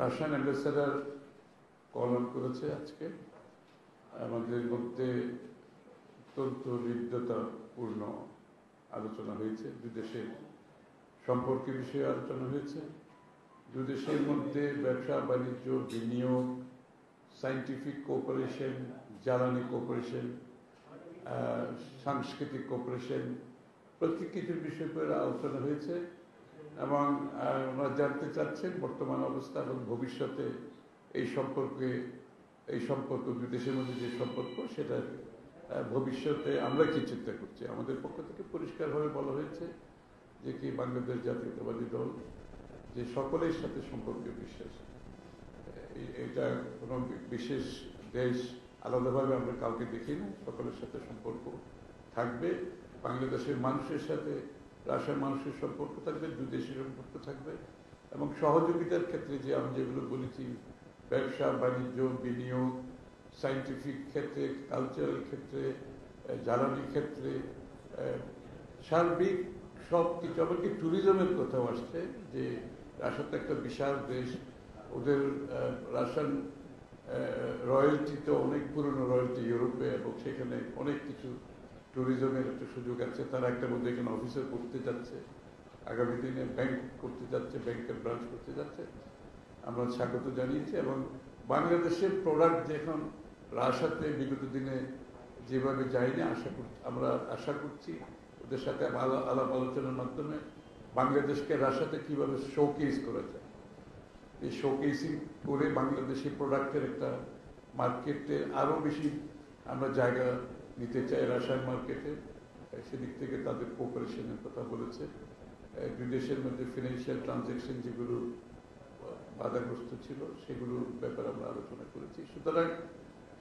Russian ambassador call on করেছে আজকে। আমাদের মধ্যে অত্যন্ত হৃদ্যতাপূর্ণ আলোচনা হয়েছে, দুই দেশের সম্পর্কের বিষয়ে আলোচনা হয়েছে। দুই দেশের মধ্যে ব্যবসা বাণিজ্য, বিনিয়োগ, সায়েন্টিফিক কোঅপারেশন, জ্বালানি কোঅপারেশন, সাংস্কৃতিক কোঅপারেশন, প্রত্যেক কিছুর বিষয় করে আলোচনা হয়েছে। এবং ওনারা জানতে চাচ্ছেন বর্তমান অবস্থা এবং ভবিষ্যতে এই সম্পর্ক দুই দেশের মধ্যে যে সম্পর্ক, সেটা ভবিষ্যতে আমরা কি চিন্তা করছি। আমাদের পক্ষ থেকে পরিষ্কারভাবে বলা হয়েছে যে কি বাংলাদেশ জাতীয়তাবাদী দল যে সকলের সাথে সম্পর্কে বিশ্বাস, এটা কোনো বিশেষ দেশ আলাদাভাবে আমরা কাউকে দেখি না, সকলের সাথে সম্পর্ক থাকবে। বাংলাদেশের মানুষের সাথে রাশিয়ার মানুষের সম্পর্ক থাকবে, দুই দেশের সম্পর্ক থাকবে। এবং সহযোগিতার ক্ষেত্রে যে আমি যেগুলো বলেছি, ব্যবসা বাণিজ্য, বিনিয়োগ, সায়েন্টিফিক ক্ষেত্রে, কালচারাল ক্ষেত্রে, জ্বালানি ক্ষেত্রে, সার্বিক সব কিছু। এমনকি ট্যুরিজমের কথাও আসছে যে রাশিয়া তো একটা বিশাল দেশ, ওদের রাশিয়ান রয়্যালটি তো অনেক পুরনো রয়্যালটি ইউরোপে, এবং সেখানে অনেক কিছু ট্যুরিজমের একটা সুযোগ আছে। তারা একটা মধ্যে এখানে অফিসার করতে যাচ্ছে, আগামী দিনে ব্যাংক করতে যাচ্ছে, ব্যাংকের ব্রাঞ্চ করতে যাচ্ছে। আমরা স্বাগত জানিয়েছি। এবং বাংলাদেশের প্রোডাক্ট যে এখন রাশিয়াতে বিগত দিনে যেভাবে যায়নি, আমরা আশা করছি ওদের সাথে আলাপ আলোচনার মাধ্যমে বাংলাদেশকে রাশিয়াতে কীভাবে শোকেস করা যায়, এই শোকেসিং করে বাংলাদেশি প্রোডাক্টের একটা মার্কেটে আরও বেশি আমরা জায়গা নিতে চাই রাশিয়ান মার্কেটে। সেদিক থেকে তাদের কোঅপারেশনের কথা বলেছে। দুই দেশের মধ্যে ফিনান্সিয়াল ট্রানজ্যাকশন যেগুলো বাধাগ্রস্ত ছিল, সেগুলোর ব্যাপারে আমরা আলোচনা করেছি। সুতরাং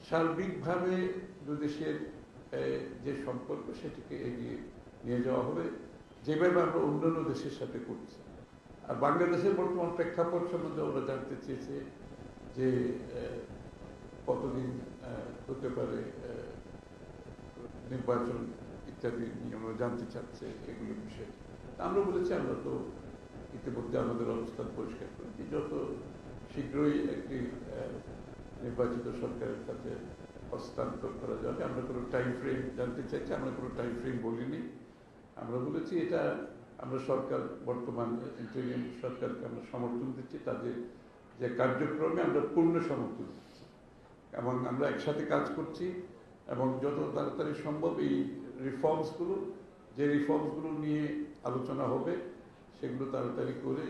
সার্বিকভাবে দুই দেশের যে সম্পর্ক, সেটিকে এগিয়ে নিয়ে যাওয়া হবে যেভাবে আমরা অন্যান্য দেশের সাথে করছি। আর বাংলাদেশের বর্তমান প্রেক্ষাপট সম্বন্ধে ওরা জানতে চেয়েছে যে কতদিন হতে পারে নির্বাচন ইত্যাদি নিয়ে আমরা জানতে চাচ্ছে, এগুলোর বিষয়ে। আমরা বলেছি আমরা তো ইতিমধ্যে আমাদের অবস্থান পরিষ্কার করেছি, যত শীঘ্রই একটি নির্বাচিত সরকারের কাছে হস্তান্তর করা যাবে। আমরা কোনো টাইম ফ্রেম জানতে চাইছি, আমরা কোনো টাইম ফ্রেম বলিনি। আমরা বলেছি এটা আমরা সরকার, বর্তমান ইন্টারিম সরকারকে আমরা সমর্থন দিচ্ছি, তাদের যে কার্যক্রমে আমরা পূর্ণ সমর্থন দিচ্ছি, এবং আমরা একসাথে কাজ করছি। এবং যত তাড়াতাড়ি সম্ভব এই রিফর্মসগুলো নিয়ে আলোচনা হবে, সেগুলো তাড়াতাড়ি করে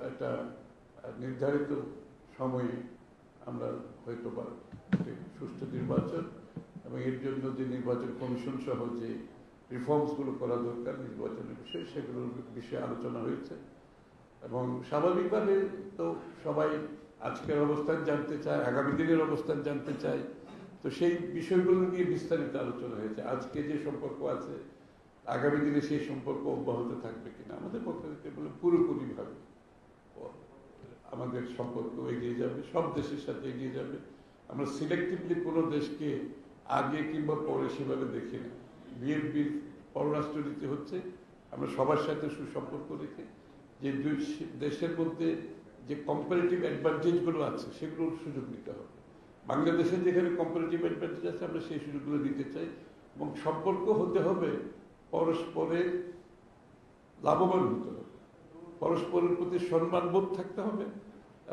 একটা নির্ধারিত সময়ে আমরা হয়তো বা সুষ্ঠু নির্বাচন, এবং এর জন্য যে নির্বাচন কমিশন সহ যে রিফর্মসগুলো করা দরকার নির্বাচনের বিষয়ে, সেগুলোর বিষয়ে আলোচনা হয়েছে। এবং স্বাভাবিকভাবে তো সবাই আজকের অবস্থান জানতে চায়, আগামী দিনের অবস্থান জানতে চায়। তো সেই বিষয়গুলো নিয়ে বিস্তারিত আলোচনা হয়েছে। আজকে যে সম্পর্ক আছে, আগামী দিনে সেই সম্পর্ক অব্যাহত থাকবে কিনা। আমাদের পক্ষ থেকে বলে পুরোপুরিভাবে আমাদের সম্পর্ক এগিয়ে যাবে, সব দেশের সাথে এগিয়ে যাবে। আমরা সিলেক্টিভলি কোনো দেশকে আগে কিংবা পরে সেভাবে দেখি না। বিএনপির পররাষ্ট্রনীতি হচ্ছে আমরা সবার সাথে সুসম্পর্ক রেখে যে দুই দেশের মধ্যে যে কম্পারেটিভ অ্যাডভান্টেজগুলো আছে, সেগুলোর সুযোগ নিতে হবে। বাংলাদেশের যেখানে কম্পারেটিভ অ্যাডভান্টেজ আছে, আমরা সেই সুযোগগুলো নিতে চাই। এবং সম্পর্ক হতে হবে পরস্পরের লাভবান হতে হবে, পরস্পরের প্রতি সম্মানবোধ থাকতে হবে,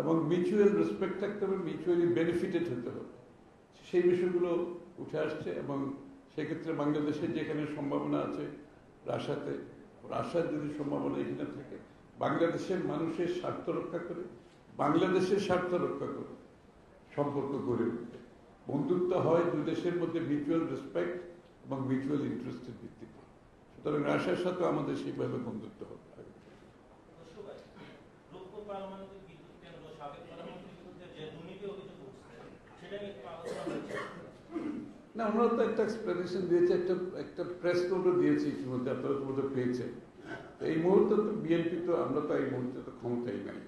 এবং মিউচুয়াল রেসপেক্ট থাকতে হবে, মিউচুয়ালি বেনিফিটেড হতে হবে। সেই বিষয়গুলো উঠে আসছে। এবং সেক্ষেত্রে বাংলাদেশের যেখানে সম্ভাবনা আছে রাশিয়ার যদি সম্ভাবনা এখানে থাকে, বাংলাদেশের মানুষের স্বার্থ রক্ষা করে, বাংলাদেশের স্বার্থ রক্ষা করে সম্পর্ক গড়ে উঠবে। বন্ধুত্ব হয় দুই দেশের মধ্যে মিউচুয়াল রেসপেক্ট এবং মিউচুয়াল ইন্টারেস্টের ভিত্তিতে। সুতরাং রাশিয়ার সাথে আমাদের সেইভাবে বন্ধুত্ব হবে। না, আমরা তো একটা এক্সপ্লেনেশন দিয়েছি, একটা প্রেস নোটও দিয়েছি ইতিমধ্যে, আপনারা তো বোধহয় পেয়েছেন। এই মুহূর্তে তো বিএনপি তো, আমরা তো এই মুহূর্তে তো ক্ষমতাই নাই।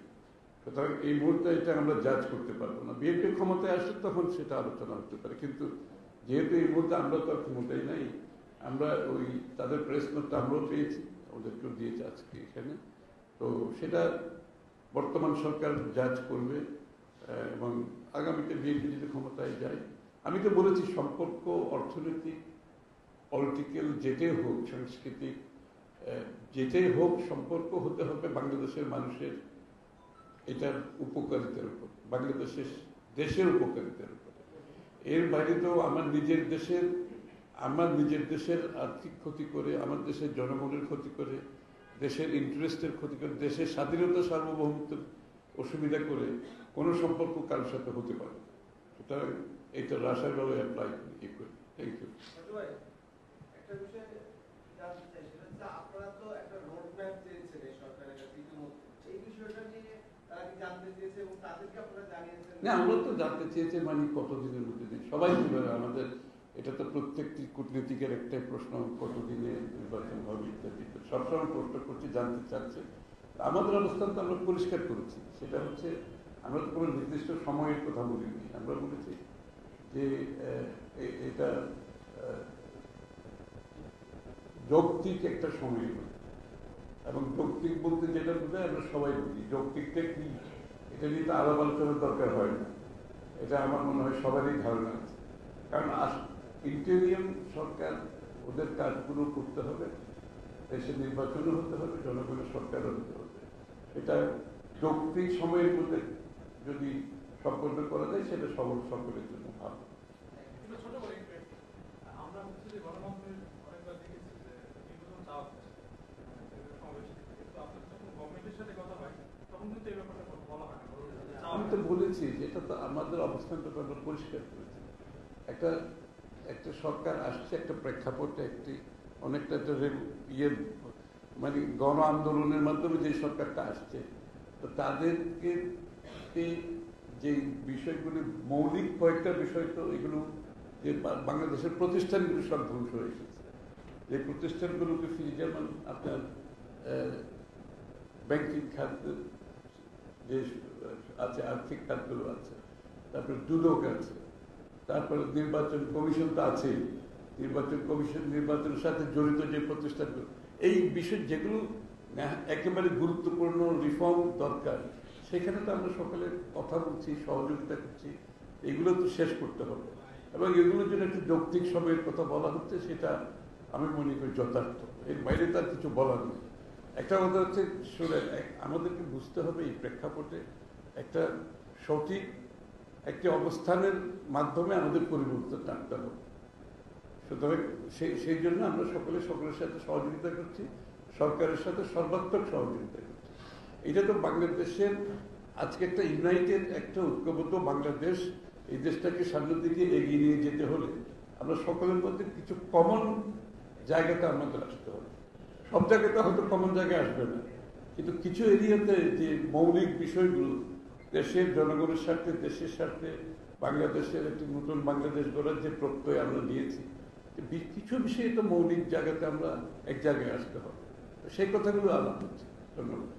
সুতরাং এই মুহূর্তে এটা আমরা জাজ করতে পারবো না। বিএনপি ক্ষমতায় আসলে তখন সেটা আলোচনা হতে পারে, কিন্তু যেহেতু এই মুহূর্তে আমরা তো আর ক্ষমতাই নাই, আমরা ওই তাদের প্রেস নোটটা আমরাও পেয়েছি, ওদেরকেও দিয়েছে আজকে এখানে। তো সেটা বর্তমান সরকার জাজ করবে এবং আগামীতে বিএনপি যদি ক্ষমতায় যায়, আমি তো বলেছি সম্পর্ক অর্থনৈতিক, পলিটিক্যাল যেটাই হোক, সাংস্কৃতিক যেটাই হোক, সম্পর্ক হতে হবে বাংলাদেশের মানুষের এটার উপকারিতার উপর, দেশের উপকারিতার উপর। এর বাইরে তো আমার নিজের দেশের আর্থিক ক্ষতি করে, আমার দেশের জনগণের ক্ষতি করে, দেশের ইন্টারেস্টের ক্ষতি করে, দেশের স্বাধীনতা সার্বভৌমত্বের অসুবিধা করে কোনো সম্পর্ক কারোর সাথে হতে পারে না। সুতরাং এটা রাশারভাবে অ্যাপ্লাই করি। Thank you. একটা বিষয় জানতে চাই, সেটা হচ্ছে আপনারা তো একটা রোড ম্যাপ চেয়েছেন এই সরকারের কাছে ইতিমধ্যে, এই বিষয়টা নিয়ে তারা কি জানতে চেয়েছে এবং তাদেরকে আপনারা জানিয়েছেন? না, আমরা তো জানতে চেয়েছি, মানে কতদিনের মধ্যে সবাই বলে আমাদের, এটা তো প্রত্যেকটি কূটনীতিকের একটাই প্রশ্ন, কতদিনে নির্বাচন হবে ইত্যাদি, সবসময় প্রশ্ন করছি, জানতে চাচ্ছে। আমাদের অবস্থান তো আমরা পরিষ্কার করেছি, সেটা হচ্ছে আমরা তো কোনো নির্দিষ্ট সময়ের কথা বলিনি। আমরা বলেছি যে এটা যৌক্তিক একটা সময়, এবং যৌক্তিক বলতে যেটা বোঝায় আমরা সবাই বুঝি। যৌক্তিকটা কি, এটা নিয়ে তো আলাপ আলোচনার দরকার হয় না, এটা আমার মনে হয় সবারই ধারণা আছে। কারণ ইন্টেরিয়ম সরকার, ওদের কাজগুলো করতে হবে, দেশের নির্বাচনও হতে হবে, জনগণের সরকারও হতে হবে। এটা যৌক্তিক সময়ের মধ্যে যদি সম্পন্ন করা যায়, সেটা সকলের জন্য ভালো। আমরা হচ্ছে যে গণমাধ্যমের অনেকবার দেখেছি যে নির্বাচন চাওয়া হচ্ছে, গভর্নমেন্টের সাথে কথা হয় তখন কিন্তু এই ব্যাপারটা বলা হয় না। আমি তো বলেছি যে এটা তো আমাদের অবস্থানটা তো আমরা পরিষ্কার করেছি। একটা সরকার আসছে, একটা প্রেক্ষাপটে, অনেকটা মানে গণ আন্দোলনের মাধ্যমে যে সরকারটা আসছে, তো তাদেরকে যে বিষয়গুলি, মৌলিক কয়েকটা বিষয়, তো এগুলো যে বাংলাদেশের প্রতিষ্ঠানগুলো সব ধ্বংস হয়ে গেছে, যে প্রতিষ্ঠানগুলোকে যেমন আপনার ব্যাংকিং খাত যে আছে, আর্থিক খাতগুলো আছে, তারপরে দুদক আছে, তারপরে নির্বাচন কমিশন তো আছেই, নির্বাচনের সাথে জড়িত যে প্রতিষ্ঠানগুলো, এই বিষয় যেগুলো একেবারে গুরুত্বপূর্ণ রিফর্ম দরকার, সেখানে তো আমরা সকলে কথা বলছি, সহযোগিতা করছি। এগুলো তো শেষ করতে হবে, এবং এগুলোর জন্য একটা যৌক্তিক সময়ের কথা বলা হচ্ছে, সেটা আমি মনে করি যথার্থ। এর বাইরে তার কিছু বলার নেই। একটা কথা হচ্ছে, আমাদেরকে বুঝতে হবে এই প্রেক্ষাপটে একটা সঠিক একটি অবস্থানের মাধ্যমে আমাদের পরিবর্তন আনতে হবে। সুতরাং সেই জন্য আমরা সকলের সাথে সহযোগিতা করছি, সরকারের সাথে সর্বাত্মক সহযোগিতা করছি। এটা তো বাংলাদেশের আজকে একটা ইউনাইটেড, একটা ঐক্যবদ্ধ বাংলাদেশ, এই দেশটাকে সামনের দিকে এগিয়ে নিয়ে যেতে হলে আমরা সকলের মধ্যে কিছু কমন জায়গাতে আমাদের আসতে হবে। সব জায়গাতে হয়তো কমন জায়গায় আসবে না, কিন্তু কিছু এরিয়াতে যে মৌলিক বিষয়গুলো, দেশের জনগণের স্বার্থে, দেশের স্বার্থে, বাংলাদেশের একটি নতুন বাংলাদেশ গড়ার যে প্রত্যয় আমরা নিয়েছি, কিছু বিষয়ে তো মৌলিক জায়গাতে আমরা এক জায়গায় আসতে হবে। সেই কথাগুলো আলাপ হচ্ছে। ধন্যবাদ।